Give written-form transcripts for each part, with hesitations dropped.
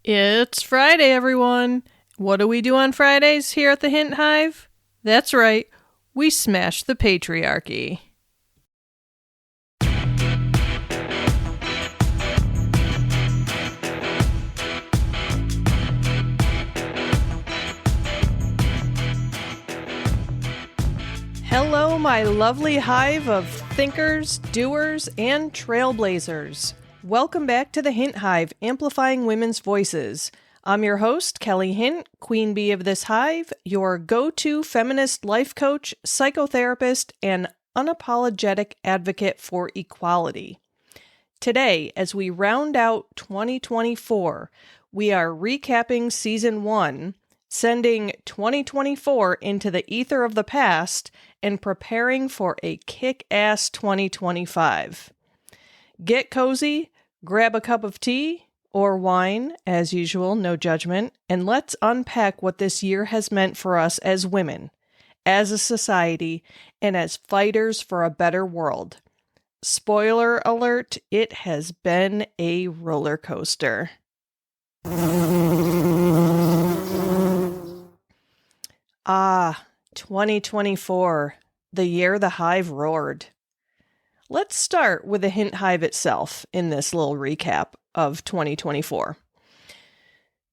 It's Friday, everyone. What do we do on Fridays here at the Hint Hive? That's right, we smash the patriarchy. Hello, my lovely hive of thinkers, doers, and trailblazers. Welcome back to the Hint Hive, Amplifying Women's Voices. I'm your host, Kelly Hint, Queen Bee of this hive, your go-to feminist life coach, psychotherapist, and unapologetic advocate for equality. Today, as we round out 2024, we are recapping Season 1, sending 2024 into the ether of the past, and preparing for a kick-ass 2025. Get cozy, grab a cup of tea or wine, as usual, no judgment, and let's unpack what this year has meant for us as women, as a society, and as fighters for a better world. Spoiler alert, it has been a roller coaster. 2024, the year the hive roared. Let's start with the Hint Hive itself in this little recap of 2024.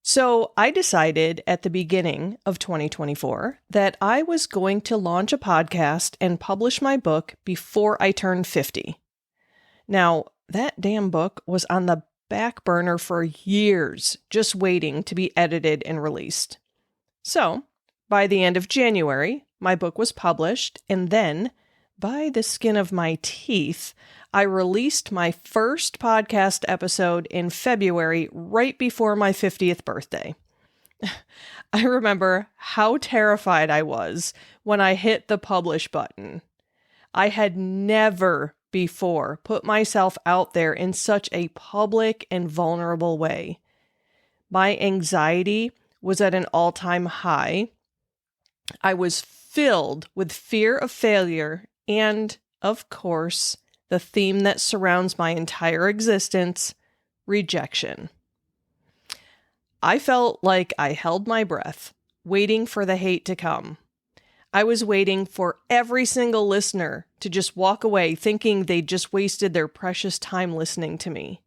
So I decided at the beginning of 2024 that I was going to launch a podcast and publish my book before I turned 50. Now, that damn book was on the back burner for years, just waiting to be edited and released. So, by the end of January, my book was published, and then, by the skin of my teeth, I released my first podcast episode in February, right before my 50th birthday. I remember how terrified I was when I hit the publish button. I had never before put myself out there in such a public and vulnerable way. My anxiety was at an all-time high. I was filled with fear of failure and, of course, the theme that surrounds my entire existence, rejection. I felt like I held my breath, waiting for the hate to come. I was waiting for every single listener to just walk away thinking they'd just wasted their precious time listening to me.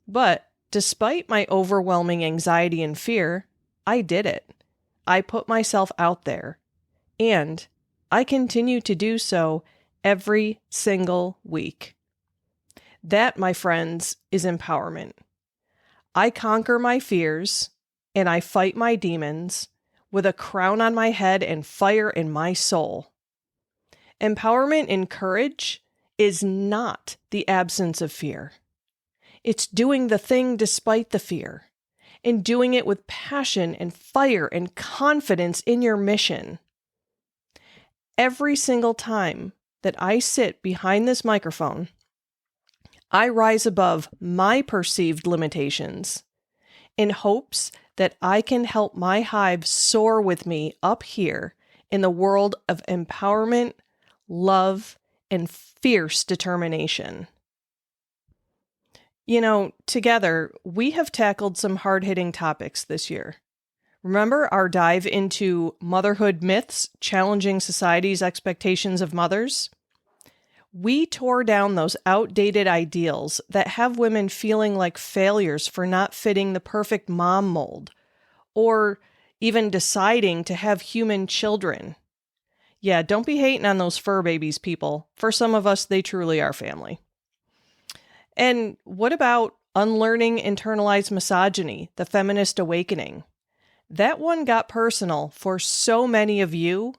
But despite my overwhelming anxiety and fear, I did it. I put myself out there, and I continue to do so every single week. That, my friends, is empowerment. I conquer my fears, and I fight my demons with a crown on my head and fire in my soul. Empowerment and courage is not the absence of fear. It's doing the thing despite the fear, and doing it with passion and fire and confidence in your mission. Every single time that I sit behind this microphone, I rise above my perceived limitations in hopes that I can help my hive soar with me up here in the world of empowerment, love, and fierce determination. You know, together, we have tackled some hard-hitting topics this year. Remember our dive into motherhood myths challenging society's expectations of mothers? We tore down those outdated ideals that have women feeling like failures for not fitting the perfect mom mold, or even deciding to have human children. Yeah, don't be hating on those fur babies, people. For some of us, they truly are family. And what about unlearning internalized misogyny, the feminist awakening? That one got personal for so many of you,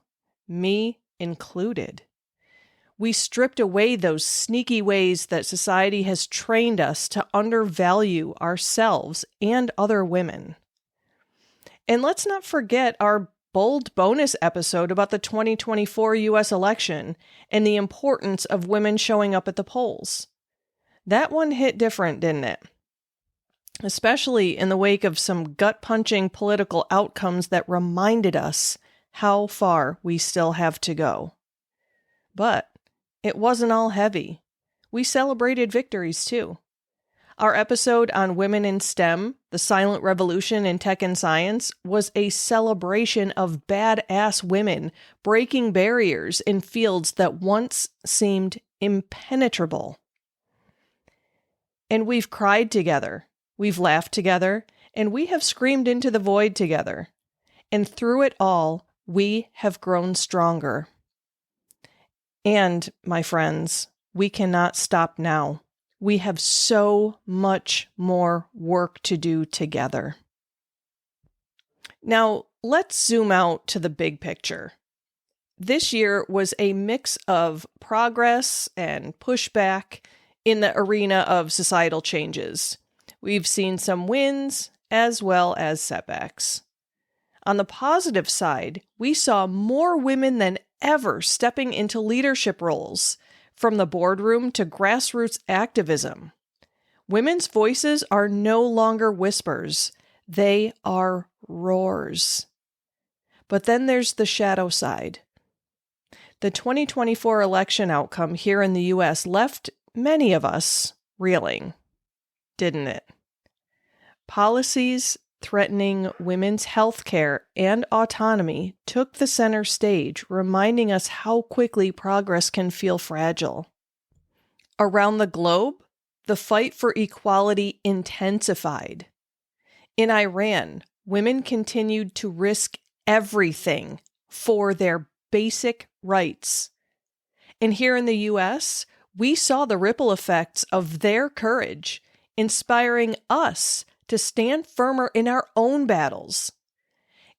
me included. We stripped away those sneaky ways that society has trained us to undervalue ourselves and other women. And let's not forget our bold bonus episode about the 2024 U.S. election and the importance of women showing up at the polls. That one hit different, didn't it? Especially in the wake of some gut-punching political outcomes that reminded us how far we still have to go. But it wasn't all heavy. We celebrated victories too. Our episode on women in STEM, the silent revolution in tech and science, was a celebration of badass women breaking barriers in fields that once seemed impenetrable. And we've cried together, we've laughed together, and we have screamed into the void together. And through it all, we have grown stronger. And, my friends, we cannot stop now. We have so much more work to do together. Now, let's zoom out to the big picture. This year was a mix of progress and pushback in the arena of societal changes. We've seen some wins as well as setbacks. On the positive side, we saw more women than ever stepping into leadership roles, from the boardroom to grassroots activism. Women's voices are no longer whispers. They are roars. But then there's the shadow side. The 2024 election outcome here in the U.S. left many of us reeling, didn't it? Policies threatening women's health care and autonomy took the center stage, reminding us how quickly progress can feel fragile. Around the globe, the fight for equality intensified. In Iran, women continued to risk everything for their basic rights. And here in the U.S., we saw the ripple effects of their courage, inspiring us to stand firmer in our own battles.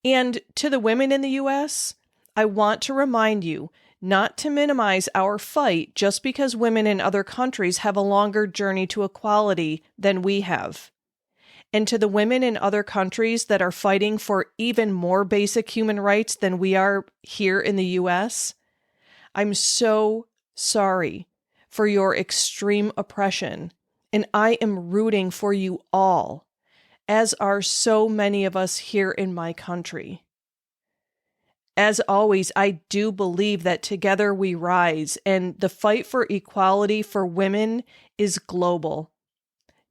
And to the women in the U.S., I want to remind you not to minimize our fight just because women in other countries have a longer journey to equality than we have. And to the women in other countries that are fighting for even more basic human rights than we are here in the U.S., I'm so sorry for your extreme oppression, and I am rooting for you all, as are so many of us here in my country. As always, I do believe that together we rise, and the fight for equality for women is global,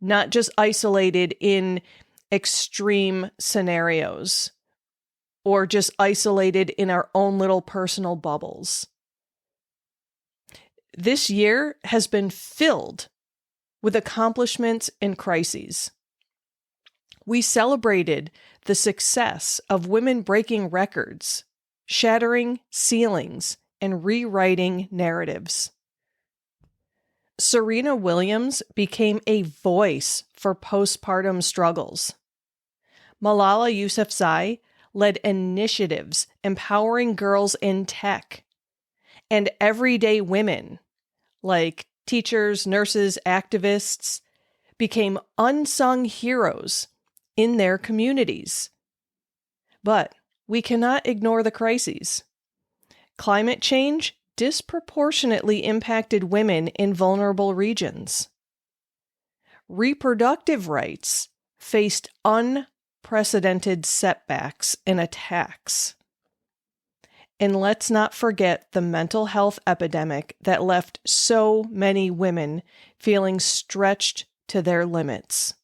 not just isolated in extreme scenarios or just isolated in our own little personal bubbles. This year has been filled with accomplishments and crises. We celebrated the success of women breaking records, shattering ceilings, and rewriting narratives. Serena Williams became a voice for postpartum struggles. Malala Yousafzai led initiatives empowering girls in tech. And everyday women, like teachers, nurses, activists, became unsung heroes in their communities. But we cannot ignore the crises. Climate change disproportionately impacted women in vulnerable regions. Reproductive rights faced unprecedented setbacks and attacks. And let's not forget the mental health epidemic that left so many women feeling stretched to their limits.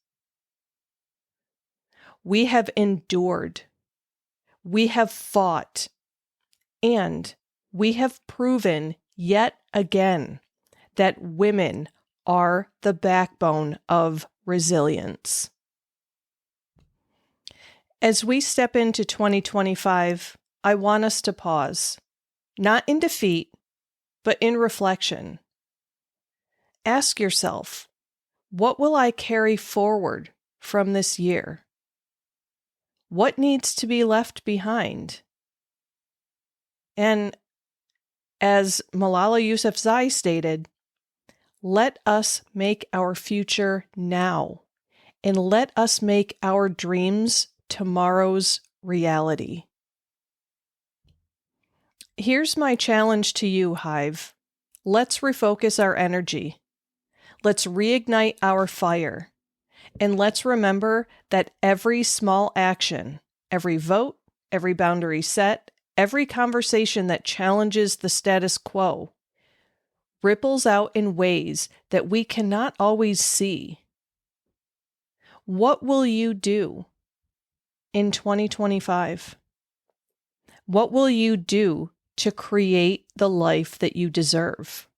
We have endured, we have fought, and we have proven yet again that women are the backbone of resilience. As we step into 2025, I want us to pause, not in defeat, but in reflection. Ask yourself, what will I carry forward from this year? What needs to be left behind? And as Malala Yousafzai stated, let us make our future now, and let us make our dreams tomorrow's reality. Here's my challenge to you, Hive. Let's refocus our energy. Let's reignite our fire. And let's remember that every small action, every vote, every boundary set, every conversation that challenges the status quo ripples out in ways that we cannot always see, What will you do in 2025? What will you do to create the life that you deserve?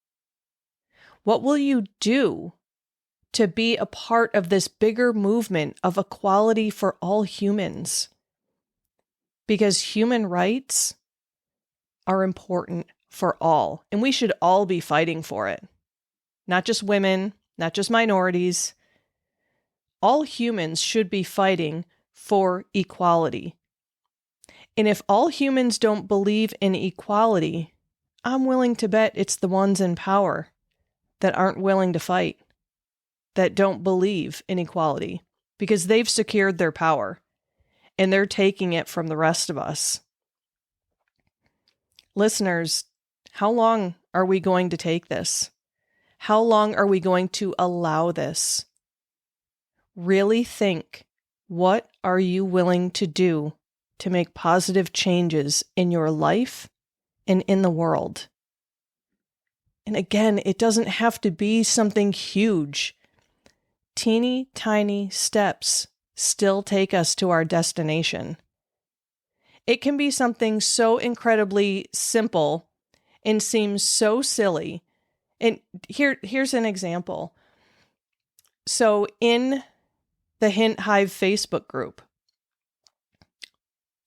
What will you do to be a part of this bigger movement of equality for all humans? Because human rights are important for all, and we should all be fighting for it. Not just women, not just minorities. All humans should be fighting for equality. And if all humans don't believe in equality, I'm willing to bet it's the ones in power that aren't willing to fight, that don't believe in equality, because they've secured their power and they're taking it from the rest of us. Listeners, how long are we going to take this? How long are we going to allow this? Really think, what are you willing to do to make positive changes in your life and in the world? And again, it doesn't have to be something huge. Teeny tiny steps still take us to our destination. It can be something so incredibly simple and seems so silly. And here's an example. So in the Hint Hive Facebook group,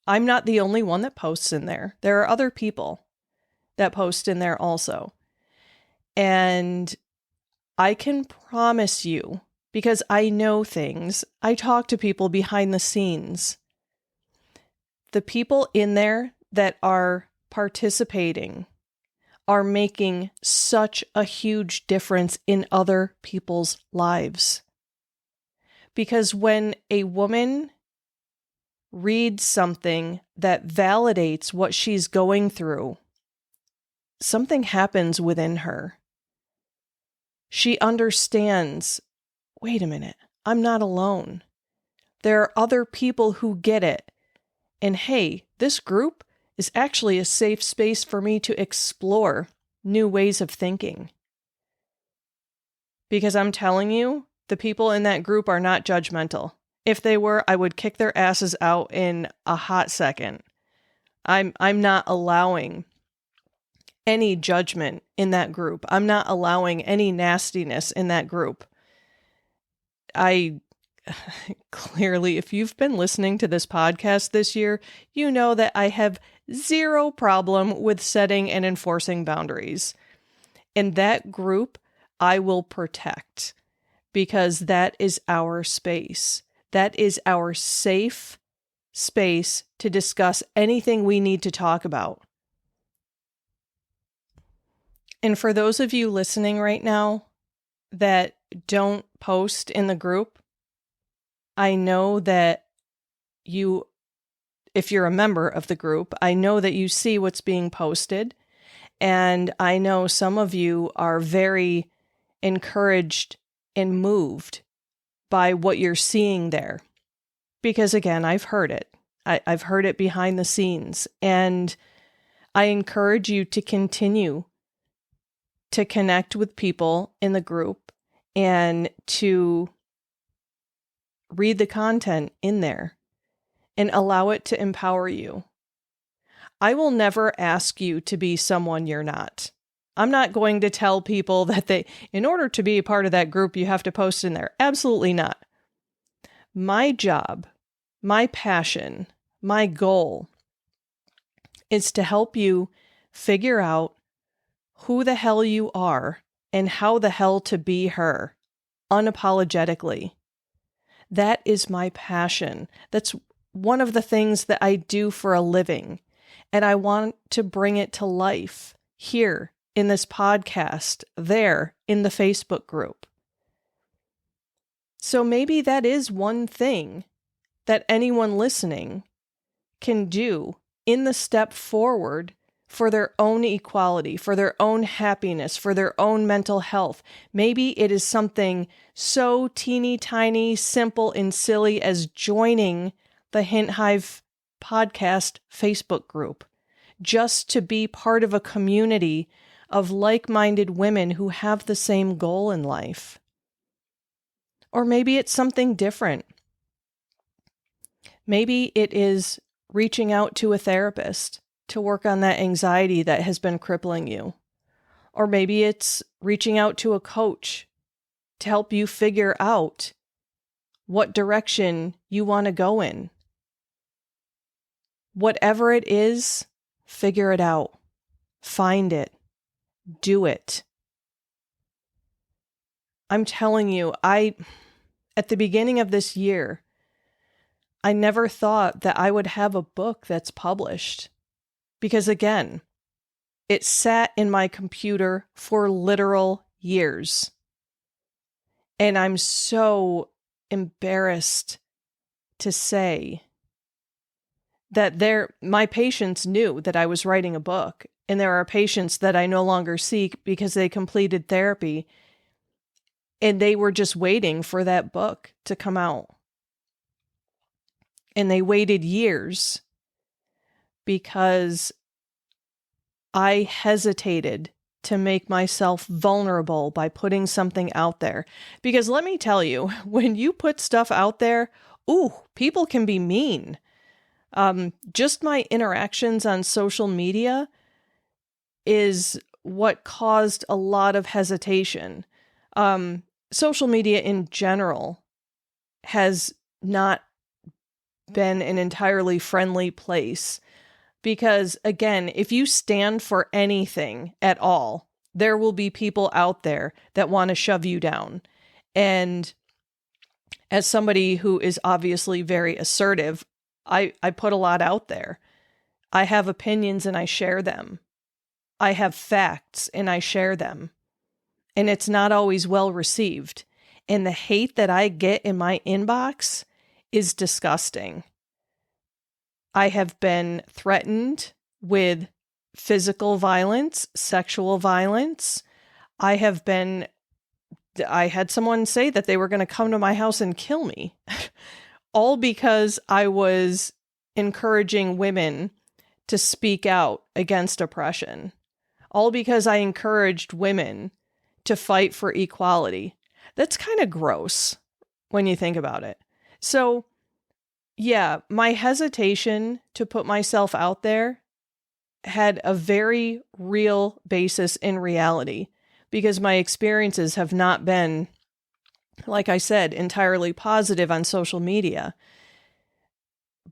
I'm not the only one that posts in there. There are other people that post in there also. And I can promise you, because I know things, I talk to people behind the scenes. The people in there that are participating are making such a huge difference in other people's lives. Because when a woman reads something that validates what she's going through, something happens within her. She understands, wait a minute, I'm not alone. There are other people who get it. And hey, this group is actually a safe space for me to explore new ways of thinking. Because I'm telling you, the people in that group are not judgmental. If they were, I would kick their asses out in a hot second. I'm not allowing any judgment in that group. I'm not allowing any nastiness in that group. I clearly, if you've been listening to this podcast this year, you know that I have zero problem with setting and enforcing boundaries. And that group, I will protect, because that is our space. That is our safe space to discuss anything we need to talk about. And for those of you listening right now that don't post in the group, I know that you, if you're a member of the group, I know that you see what's being posted. And I know some of you are very encouraged and moved by what you're seeing there. Because again, I've heard it. I've heard it behind the scenes. And I encourage you to continue to connect with people in the group and to read the content in there and allow it to empower you. I will never ask you to be someone you're not. I'm not going to tell people that in order to be a part of that group, you have to post in there. Absolutely not. My job, my passion, my goal is to help you figure out who the hell you are and how the hell to be her unapologetically. That is my passion. That's one of the things that I do for a living. And I want to bring it to life here in this podcast, there in the Facebook group. So maybe that is one thing that anyone listening can do in the step forward for their own equality, for their own happiness, for their own mental health. Maybe it is something so teeny tiny, simple, and silly as joining the Hint Hive podcast Facebook group, just to be part of a community of like-minded women who have the same goal in life. Or maybe it's something different. Maybe it is reaching out to a therapist to work on that anxiety that has been crippling you. Or maybe it's reaching out to a coach to help you figure out what direction you want to go in. Whatever it is, figure it out. Find it. Do it. I'm telling you, at the beginning of this year, I never thought that I would have a book that's published. Because again, it sat in my computer for literal years. And I'm so embarrassed to say that my patients knew that I was writing a book. And there are patients that I no longer seek because they completed therapy and they were just waiting for that book to come out. And they waited years because I hesitated to make myself vulnerable by putting something out there. Because let me tell you, when you put stuff out there, people can be mean. Just my interactions on social media is what caused a lot of hesitation. Social media in general has not been an entirely friendly place. Because again, if you stand for anything at all, there will be people out there that want to shove you down. And as somebody who is obviously very assertive, I put a lot out there. I have opinions and I share them. I have facts and I share them. And it's not always well received. And the hate that I get in my inbox is disgusting. I have been threatened with physical violence, sexual violence. I had someone say that they were going to come to my house and kill me, all because I was encouraging women to speak out against oppression, all because I encouraged women to fight for equality. That's kind of gross when you think about it. So, yeah, my hesitation to put myself out there had a very real basis in reality because my experiences have not been, like I said, entirely positive on social media.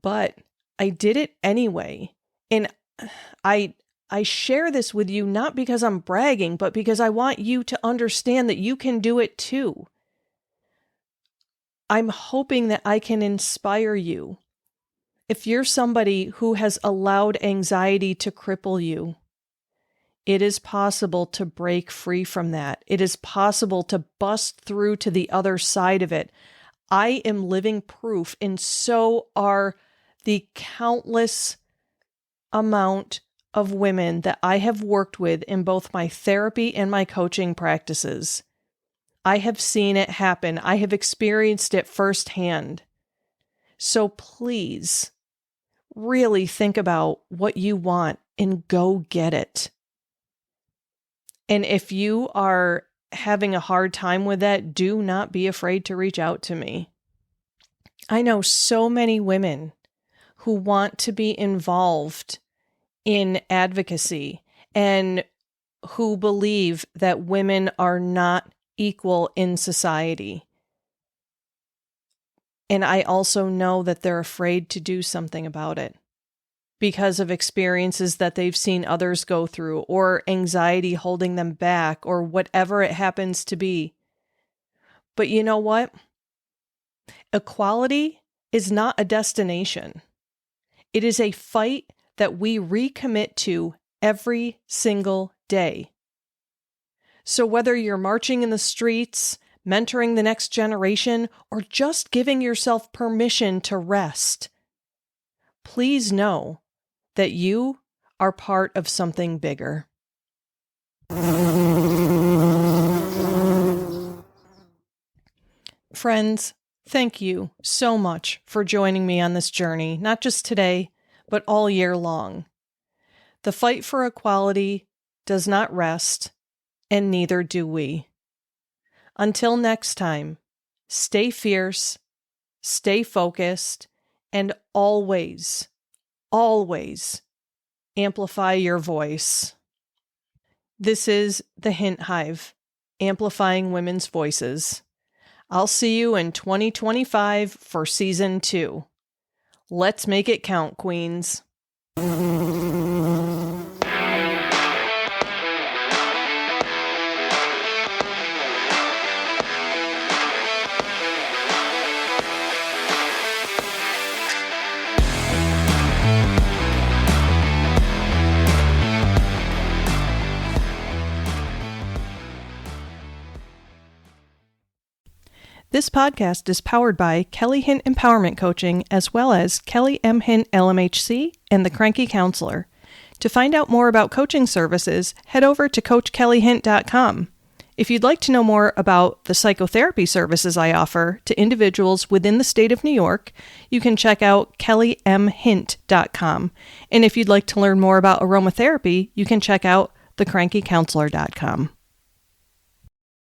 But I did it anyway. And I share this with you not because I'm bragging, but because I want you to understand that you can do it too. I'm hoping that I can inspire you. If you're somebody who has allowed anxiety to cripple you, it is possible to break free from that. It is possible to bust through to the other side of it. I am living proof, and so are the countless amount of women that I have worked with in both my therapy and my coaching practices. I have seen it happen. I have experienced it firsthand. So please, really think about what you want and go get it. And if you are having a hard time with that, do not be afraid to reach out to me. I know so many women who want to be involved in advocacy and who believe that women are not equal in society. And I also know that they're afraid to do something about it because of experiences that they've seen others go through or anxiety holding them back or whatever it happens to be. But you know what? Equality is not a destination. It is a fight that we recommit to every single day. So whether you're marching in the streets, mentoring the next generation, or just giving yourself permission to rest, please know that you are part of something bigger. Friends, thank you so much for joining me on this journey, not just today, but all year long. The fight for equality does not rest, and neither do we. Until next time, stay fierce, stay focused, And always, always amplify your voice. This is the Hint Hive, amplifying women's voices. I'll see you in 2025 for season 2. Let's make it count, queens. This podcast is powered by Kelly Hint Empowerment Coaching, as well as Kelly M. Hint LMHC and The Cranky Counselor. To find out more about coaching services, head over to CoachKellyHint.com. If you'd like to know more about the psychotherapy services I offer to individuals within the state of New York, you can check out KellyMHint.com. And if you'd like to learn more about aromatherapy, you can check out TheCrankyCounselor.com.